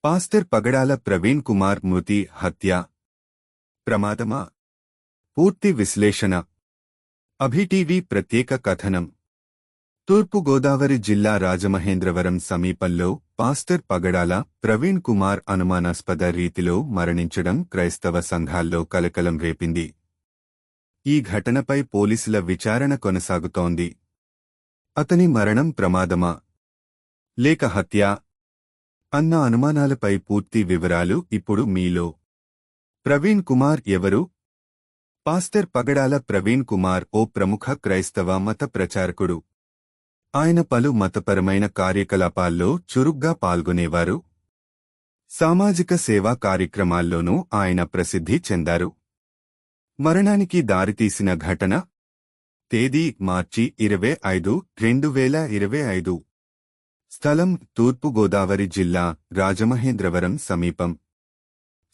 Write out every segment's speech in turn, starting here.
Pastor పగడాల ప్రవీణ్ కుమార్ మృతి హత్య ప్రమాదమా? పూర్తి విశ్లేషణ. అభిటీవీ ప్రత్యేక కథనం. తూర్పుగోదావరి జిల్లా రాజమహేంద్రవరం సమీపంలో పాస్టర్ పగడాల ప్రవీణ్ కుమార్ అనుమానాస్పద రీతిలో మరణించడం క్రైస్తవ సంఘాల్లో కలకలం రేపింది. ఈ ఘటనపై పోలీసుల విచారణ కొనసాగుతోంది. అతని మరణం ప్రమాదమా లేక హత్య అన్న అనుమానాలపై పూర్తి వివరాలు ఇప్పుడు మీలో. ప్రవీణ్ కుమార్ ఎవరు? పాస్టర్ పగడాల ప్రవీణ్ కుమార్ ఓ ప్రముఖ క్రైస్తవ మత ప్రచారకుడు. ఆయన పలు మతపరమైన కార్యకలాపాల్లో చురుగ్గా పాల్గొనేవారు. సామాజిక సేవా కార్యక్రమాల్లోనూ ఆయన ప్రసిద్ధి చెందారు. మరణానికి దారితీసిన ఘటన తేదీ మార్చి 25, 2025. స్థలం తూర్పుగోదావరి జిల్లా రాజమహేంద్రవరం సమీపం.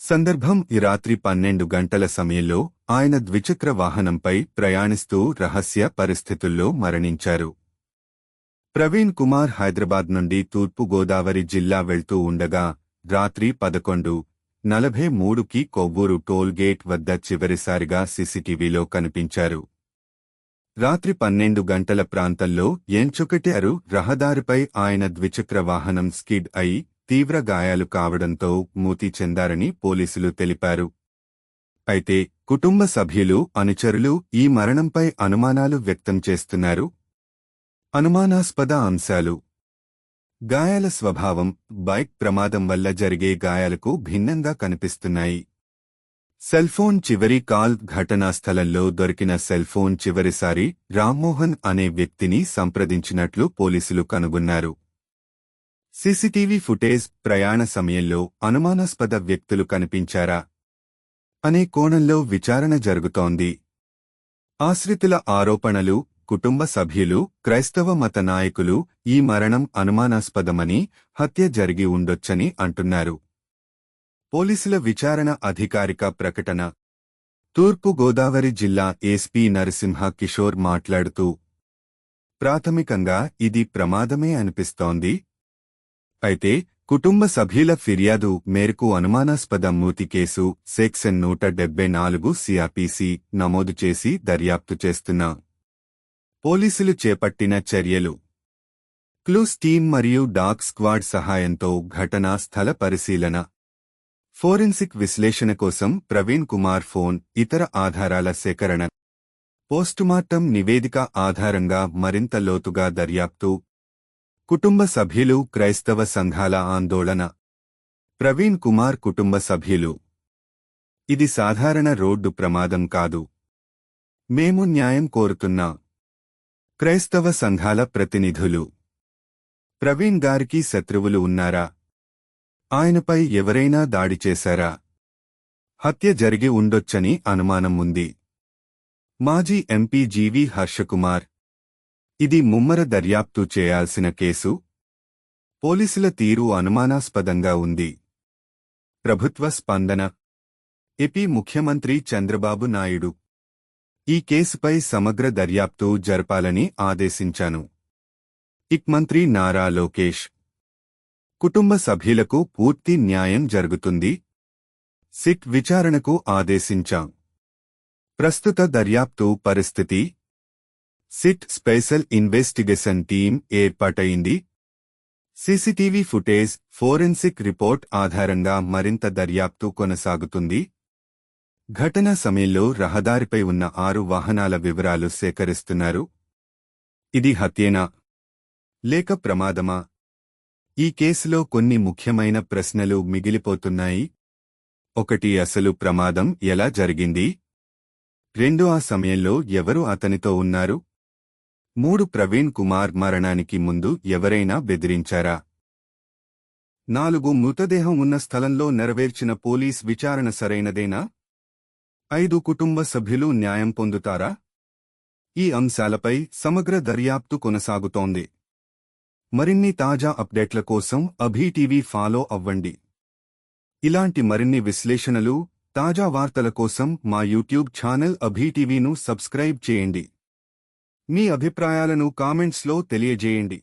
సందర్భం ఈ రాత్రి 12 గంటల సమయంలో ఆయన ద్విచక్ర వాహనంపై ప్రయాణిస్తూ రహస్య పరిస్థితుల్లో మరణించారు. ప్రవీణ్ కుమార్ హైదరాబాద్ నుండి తూర్పుగోదావరి జిల్లా వెళ్తూ ఉండగా రాత్రి 11:43కి కొవ్వూరు టోల్ గేట్ వద్ద చివరిసారిగా సీసీటీవీలో కనిపించారు. రాత్రి 12 గంటల ప్రాంతంలో ఎంచుకటారు రహదారిపై ఆయన ద్విచక్ర వాహనం స్కిడ్ అయి తీవ్ర గాయాలు కావడంతో మృతి చెందారని పోలీసులు తెలిపారు. అయితే కుటుంబ సభ్యులు, అనుచరులు ఈ మరణంపై అనుమానాలు వ్యక్తం చేస్తున్నారు. అనుమానాస్పద అంశాలు: గాయాల స్వభావం బైక్ ప్రమాదం వల్ల జరిగే గాయాలకు భిన్నంగా కనిపిస్తున్నాయి. సెల్ఫోన్ చివరి కాల్ ఘటనా స్థలంలో దొరికిన సెల్ఫోన్ చివరిసారి రామ్మోహన్ అనే వ్యక్తిని సంప్రదించినట్లు పోలీసులు కనుగొన్నారు. సీసీటీవీ ఫుటేజ్ ప్రయాణ సమయంలో అనుమానాస్పద వ్యక్తులు కనిపించారా అనే కోణంలో విచారణ జరుగుతోంది. ఆశ్రితుల ఆరోపణలు, కుటుంబ సభ్యులు, క్రైస్తవ మత నాయకులు ఈ మరణం అనుమానాస్పదమని, హత్య జరిగి ఉండొచ్చని అంటున్నారు. పోలీసుల విచారణ అధికారిక ప్రకటన. తూర్పు గోదావరి జిల్లా ఎస్పీ నరసింహ కిషోర్ మాట్లాడుతూ, ప్రాథమికంగా ఇది ప్రమాదమే అనిపిస్తోంది. అయితే కుటుంబ సభ్యుల ఫిర్యాదు మేరకు అనుమానాస్పద మృతి కేసు సెక్షన్ 174 సిఆర్పిసి నమోదు చేసి దర్యాప్తు చేస్తున్నా. పోలీసులు చేపట్టిన చర్యలు: క్లూస్ టీం మరియు డాగ్ స్క్వాడ్ సహాయంతో ఘటనా స్థల పరిశీలన, ఫోరెన్సిక్ విశ్లేషణ కోసం ప్రవీణ్ కుమార్ ఫోన్, ఇతర ఆధారాల సేకరణ, పోస్టుమార్టం నివేదిక ఆధారంగా మరింత లోతుగా దర్యాప్తు. కుటుంబ సభ్యులు, క్రైస్తవ సంఘాల ఆందోళన. ప్రవీణ్ కుమార్ కుటుంబ సభ్యులు: ఇది సాధారణ రోడ్డు ప్రమాదం కాదు. మేము న్యాయం కోరుతున్నాం. క్రైస్తవ సంఘాల ప్రతినిధులు: ప్రవీణ్ గారికి శత్రువులు ఉన్నారా? ఆయనపై ఎవరైనా దాడి చేశారా? హత్య జరిగి ఉండొచ్చని అనుమానం ఉంది. మాజీ ఎంపీ జీవీ హర్షకుమార్: ఇది ముమ్మర దర్యాప్తు చేయాల్సిన కేసు. పోలీసుల తీరు అనుమానాస్పదంగా ఉంది. ప్రభుత్వ స్పందన. ఏపీ ముఖ్యమంత్రి చంద్రబాబు నాయుడు: ఈ కేసుపై సమగ్ర దర్యాప్తు జరపాలని ఆదేశించాను. మంత్రి నారా లోకేష్: కుటుంబ సభ్యులకు పూర్తి న్యాయం జరుగుతుంది. సిట్ విచారణకు ఆదేశించాం. ప్రస్తుత దర్యాప్తు పరిస్థితి: సిట్ స్పెషల్ ఇన్వెస్టిగేషన్ టీం ఏర్పాటైంది. సీసీటీవీ ఫుటేజ్, ఫోరెన్సిక్ రిపోర్ట్ ఆధారంగా మరింత దర్యాప్తు కొనసాగుతుంది. ఘటనా సమయంలో రహదారిపై ఉన్న 6 వాహనాల వివరాలు సేకరిస్తున్నారు. ఇది హత్యేనా లేక ప్రమాదమా? ఈ కేసులో కొన్ని ముఖ్యమైన ప్రశ్నలు మిగిలిపోతున్నాయి. 1. అసలు ప్రమాదం ఎలా జరిగింది? 2. ఆ సమయంలో ఎవరు అతనితో ఉన్నారు? 3. ప్రవీణ్ కుమార్ మరణానికి ముందు ఎవరైనా బెదిరించారా? 4. మృతదేహం ఉన్న స్థలంలో నెరవేర్చిన పోలీస్ విచారణ సరైనదేనా? 5. కుటుంబ సభ్యులు న్యాయం పొందుతారా? ఈ అంశాలపై సమగ్ర దర్యాప్తు కొనసాగుతోంది. మరిన్ని తాజా అప్డేట్ల కోసం అభిటీవీ ఫాలో అవ్వండి. ఇలాంటి మరిన్ని విశ్లేషణలు, తాజా వార్తల కోసం మా యూట్యూబ్ ఛానల్ అభిటీవీను సబ్స్క్రైబ్ చేయండి. మీ అభిప్రాయాలను కామెంట్స్లో తెలియజేయండి.